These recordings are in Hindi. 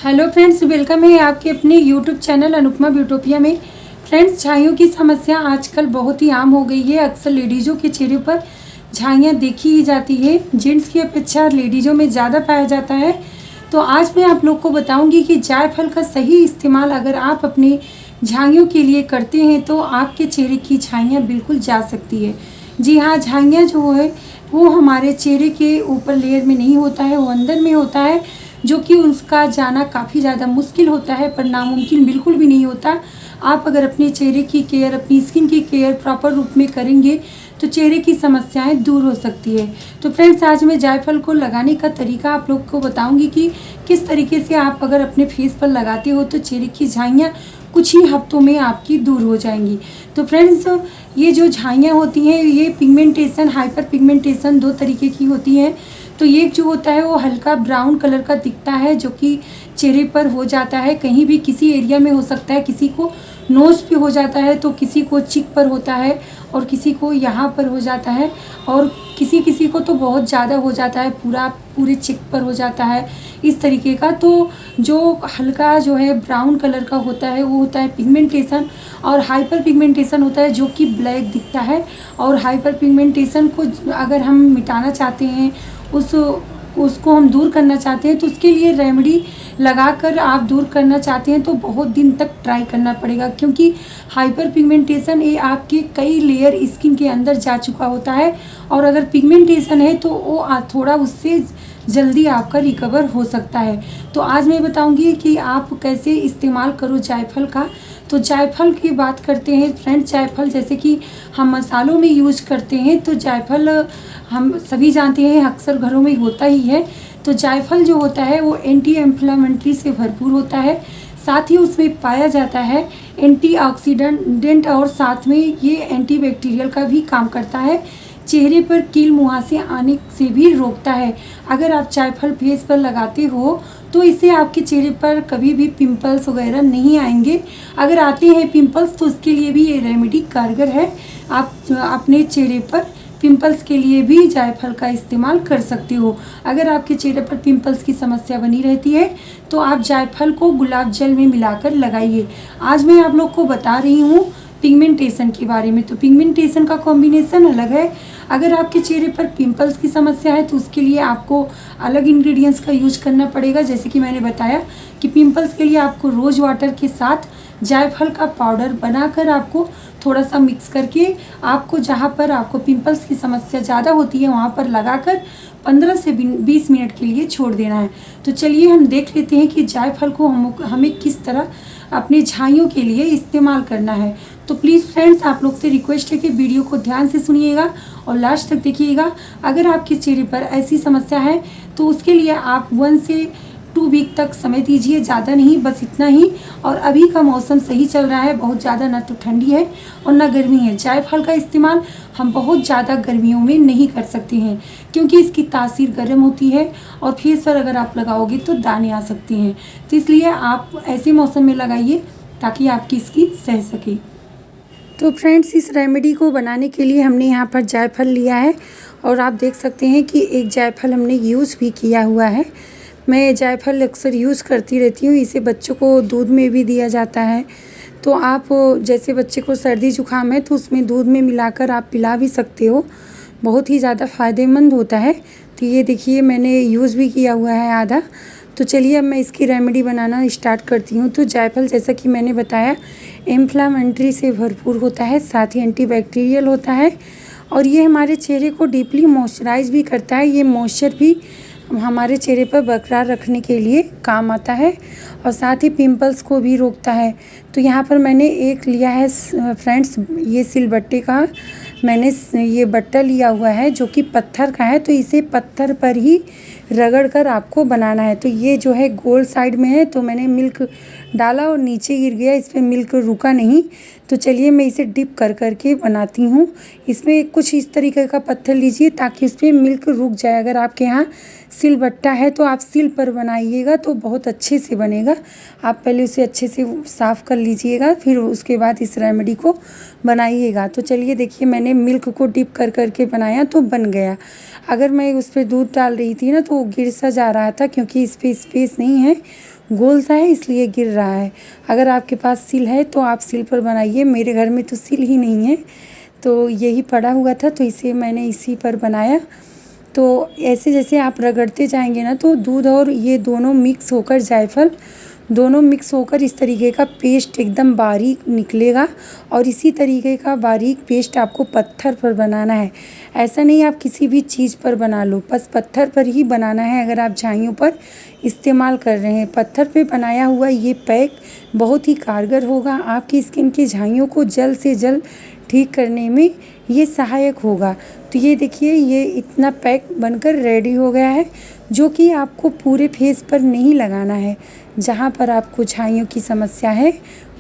हेलो फ्रेंड्स, वेलकम है आपके अपने यूट्यूब चैनल अनुपमा ब्यूटोपिया में। फ्रेंड्स, झाइयों की समस्या आजकल बहुत ही आम हो गई है। अक्सर लेडीज़ों के चेहरे पर झाइयाँ देखी ही जाती है। जेंट्स की अपेक्षा लेडीज़ों में ज़्यादा पाया जाता है। तो आज मैं आप लोग को बताऊंगी कि जायफल का सही इस्तेमाल अगर आप अपने झाइयों के लिए करते हैं तो आपके चेहरे की झाइयाँ बिल्कुल जा सकती है। जी हाँ, झाइयाँ जो है वो हमारे चेहरे के ऊपर लेयर में नहीं होता है, वो अंदर में होता है, जो कि उसका जाना काफ़ी ज़्यादा मुश्किल होता है, पर नामुमकिन बिल्कुल भी नहीं होता। आप अगर अपने चेहरे की केयर, अपनी स्किन की केयर प्रॉपर रूप में करेंगे तो चेहरे की समस्याएं दूर हो सकती है। तो फ्रेंड्स, आज मैं जायफल को लगाने का तरीका आप लोग को बताऊंगी कि किस तरीके से आप अगर अपने फेस पर लगाते हो तो चेहरे की झाइयाँ कुछ ही हफ्तों में आपकी दूर हो जाएंगी। तो फ्रेंड्स, ये जो झाइयाँ होती हैं ये पिगमेंटेशन, हाइपर पिगमेंटेशन दो तरीके की होती हैं। तो ये जो होता है वो हल्का ब्राउन कलर का दिखता है, जो कि चेहरे पर हो जाता है, कहीं भी किसी एरिया में हो सकता है। किसी को नोज़ पे हो जाता है, तो किसी को चिक पर होता है, और किसी को यहाँ पर हो जाता है, और किसी किसी को तो बहुत ज़्यादा हो जाता है, पूरे चिक पर हो जाता है, इस तरीके का। तो जो हल्का जो है ब्राउन कलर का होता है वो होता है पिगमेंटेशन, और हाइपर पिगमेंटेशन होता है जो कि ब्लैक दिखता है। और हाइपर पिगमेंटेशन को अगर हम मिटाना चाहते हैं, उसको हम दूर करना चाहते हैं, तो उसके लिए रेमेडी लगाकर आप दूर करना चाहते हैं तो बहुत दिन तक ट्राई करना पड़ेगा, क्योंकि हाइपर पिगमेंटेशन ये आपके कई लेयर स्किन के अंदर जा चुका होता है। और अगर पिगमेंटेशन है तो वो थोड़ा उससे जल्दी आपका रिकवर हो सकता है। तो आज मैं बताऊंगी कि आप कैसे इस्तेमाल करो जायफल का। तो जायफल की बात करते हैं फ्रेंड्स, जायफल जैसे कि हम मसालों में यूज़ करते हैं, तो जायफल हम सभी जानते हैं अक्सर घरों में होता ही है। तो जायफल जो होता है वो एंटी इन्फ्लेमेटरी से भरपूर होता है, साथ ही उसमें पाया जाता है एंटीऑक्सीडेंट, और साथ में ये एंटीबैक्टीरियल का भी काम करता है। चेहरे पर कील मुहासे आने से भी रोकता है। अगर आप जायफल फेस पर लगाते हो तो इससे आपके चेहरे पर कभी भी पिंपल्स वगैरह नहीं आएंगे। अगर आते हैं पिंपल्स तो उसके लिए भी ये रेमेडी कारगर है। आप अपने चेहरे पर पिंपल्स के लिए भी जायफल का इस्तेमाल कर सकते हो। अगर आपके चेहरे पर पिंपल्स की समस्या बनी रहती है तो आप जायफल को गुलाब जल में मिलाकर लगाइए। आज मैं आप लोग को बता रही हूँ पिगमेंटेशन के बारे में। तो पिगमेंटेशन का कॉम्बिनेशन अलग है। अगर आपके चेहरे पर पिंपल्स की समस्या है तो उसके लिए आपको अलग इंग्रेडिएंट्स का यूज करना पड़ेगा। जैसे कि मैंने बताया कि पिंपल्स के लिए आपको रोज़ वाटर के साथ जायफल का पाउडर बनाकर आपको थोड़ा सा मिक्स करके आपको जहाँ पर आपको पिंपल्स की समस्या ज़्यादा होती है वहाँ पर लगाकर 15 से 20 मिनट के लिए छोड़ देना है। तो चलिए हम देख लेते हैं कि जायफल को हमें किस तरह अपने झाइयों के लिए इस्तेमाल करना है। तो प्लीज़ फ्रेंड्स, आप लोग से रिक्वेस्ट है कि वीडियो को ध्यान से सुनिएगा और लास्ट तक देखिएगा। अगर आपके चेहरे पर ऐसी समस्या है तो उसके लिए आप 1 से 2 वीक तक समय दीजिए, ज़्यादा नहीं, बस इतना ही। और अभी का मौसम सही चल रहा है, बहुत ज़्यादा ना तो ठंडी है और ना गर्मी है। जायफल का इस्तेमाल हम बहुत ज़्यादा गर्मियों में नहीं कर सकते हैं, क्योंकि इसकी तासीर गर्म होती है और फेस पर अगर आप लगाओगे तो दाने आ सकते हैं। तो इसलिए आप ऐसे मौसम में लगाइए ताकि आपकी स्किन सह सके। तो फ्रेंड्स, इस रेमेडी को बनाने के लिए हमने यहाँ पर जायफल लिया है, और आप देख सकते हैं कि एक जायफल हमने यूज़ भी किया हुआ है। मैं जायफल अक्सर यूज़ करती रहती हूँ, इसे बच्चों को दूध में भी दिया जाता है। तो आप जैसे बच्चे को सर्दी जुकाम है तो उसमें दूध में मिलाकर आप पिला भी सकते हो, बहुत ही ज़्यादा फ़ायदेमंद होता है। तो ये देखिए मैंने यूज़ भी किया हुआ है आधा। तो चलिए अब मैं इसकी रेमेडी बनाना स्टार्ट करती हूँ। तो जायफल जैसा कि मैंने बताया इन्फ्लेमेटरी से भरपूर होता है, साथ ही एंटीबैक्टीरियल होता है, और ये हमारे चेहरे को डीपली मॉइस्चराइज भी करता है। ये मॉइस्चर भी हमारे चेहरे पर बरकरार रखने के लिए काम आता है, और साथ ही पिंपल्स को भी रोकता है। तो यहाँ पर मैंने एक लिया है फ्रेंड्स, ये सिलबट्टे का मैंने ये बट्टा लिया हुआ है जो कि पत्थर का है। तो इसे पत्थर पर ही रगड़ कर आपको बनाना है। तो ये जो है गोल साइड में है, तो मैंने मिल्क डाला और नीचे गिर गया, इस पर मिल्क रुका नहीं। तो चलिए मैं इसे डिप कर करके बनाती हूँ। इसमें कुछ इस तरीके का पत्थर लीजिए ताकि उस पर मिल्क रुक जाए। अगर आपके यहाँ सिलबट्टा है तो आप सिल पर बनाइएगा तो बहुत अच्छे से बनेगा। आप पहले उसे अच्छे से साफ़ कर लीजिएगा, फिर उसके बाद इस रेमेडी को बनाइएगा। तो चलिए देखिए, मैंने मिल्क को डिप कर कर के बनाया तो बन गया। अगर मैं उस पर दूध डाल रही थी ना तो वो गिर सा जा रहा था, क्योंकि इस पर स्पेस नहीं है, गोल सा है इसलिए गिर रहा है। अगर आपके पास सिल है तो आप सिल पर बनाइए। मेरे घर में तो सिल ही नहीं है, तो यही पड़ा हुआ था तो इसे मैंने इसी पर बनाया। तो ऐसे जैसे आप रगड़ते जाएंगे ना तो दूध और ये दोनों मिक्स होकर, जायफल दोनों मिक्स होकर इस तरीके का पेस्ट एकदम बारीक निकलेगा। और इसी तरीके का बारीक पेस्ट आपको पत्थर पर बनाना है। ऐसा नहीं आप किसी भी चीज़ पर बना लो, बस पत्थर पर ही बनाना है। अगर आप झाइयों पर इस्तेमाल कर रहे हैं, पत्थर पे बनाया हुआ ये पैक बहुत ही कारगर होगा। आपकी स्किन की झाइयों को जल्द से जल्द ठीक करने में ये सहायक होगा। तो ये देखिए, ये इतना पैक बनकर रेडी हो गया है, जो कि आपको पूरे फेस पर नहीं लगाना है। जहाँ पर आपको झाइयों की समस्या है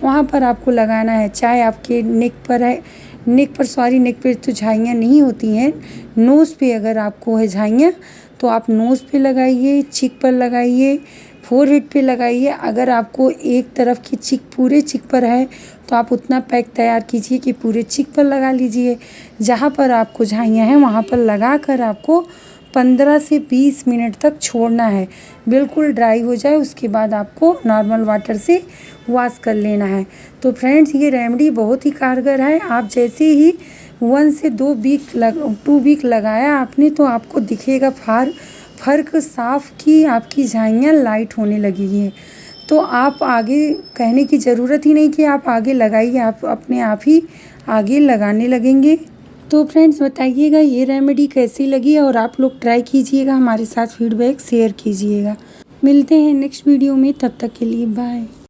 वहाँ पर आपको लगाना है। चाहे आपके नेक पर तो झाइयाँ नहीं होती हैं। नोज़ पे अगर आपको है झाइयाँ तो आप नोज़ पे लगाइए, चिक पर लगाइए, फोरहेड पे लगाइए। अगर आपको एक तरफ की चिक, पूरे चिक पर है तो आप उतना पैक तैयार कीजिए कि पूरे चिक पर लगा लीजिए। जहाँ पर आपको झाइयाँ हैं वहाँ पर लगा कर आपको 15 से 20 मिनट तक छोड़ना है, बिल्कुल ड्राई हो जाए। उसके बाद आपको नॉर्मल वाटर से वॉश कर लेना है। तो फ्रेंड्स, ये रेमेडी बहुत ही कारगर है। आप जैसे ही 1 से 2 वीक लगाया आपने तो आपको दिखेगा फ़र्क साफ कि आपकी झाइयाँ लाइट होने लगी हैं। तो आप आगे कहने की ज़रूरत ही नहीं कि आप आगे लगाइए, आप अपने आप ही आगे लगाने लगेंगे। तो फ्रेंड्स, बताइएगा ये रेमेडी कैसी लगी और आप लोग ट्राई कीजिएगा, हमारे साथ फीडबैक शेयर कीजिएगा। मिलते हैं नेक्स्ट वीडियो में, तब तक के लिए बाय।